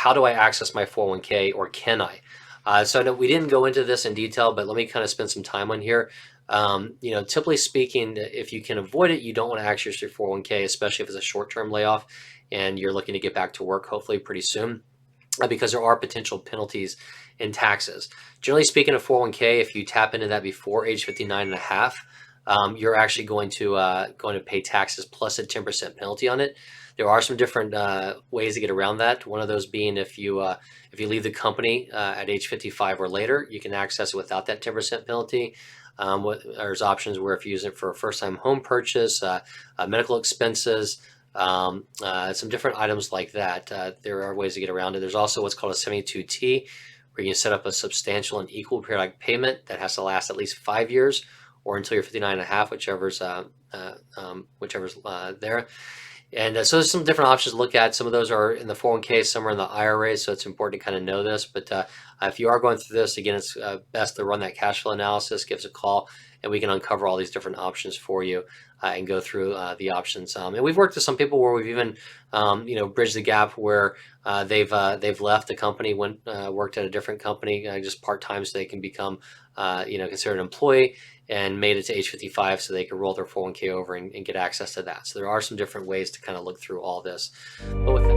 how do I access my 401k, or can I? So I know we didn't go into this in detail, but let me kind of spend some time on here. Typically speaking, if you can avoid it, you don't want to access your 401k, especially if it's a short-term layoff and you're looking to get back to work hopefully pretty soon, because there are potential penalties and taxes. Generally speaking, a 401k, if you tap into that before age 59 and a half, you're actually going to pay taxes plus a 10% penalty on it. There are some different ways to get around that. One of those being if you leave the company at age 55 or later, you can access it without that 10% penalty. There's options where if you use it for a first-time home purchase, medical expenses, some different items like that. There are ways to get around it. There's also what's called a 72T, where you can set up a substantial and equal periodic payment that has to last at least 5 years or until you're 59 and a half, whichever's there. And so there's some different options to look at. Some of those are in the 401k, some are in the IRA, so it's important to kind of know this. But if you are going through this, again, it's best to run that cash flow analysis, give us a call, and we can uncover all these different options for you and go through the options. And we've worked with some people where we've even bridged the gap where they've left the company, worked at a different company just part-time, so they can become considered an employee, and made it to age 55 so they could roll their 401k over and get access to that. So there are some different ways to kind of look through all this. But with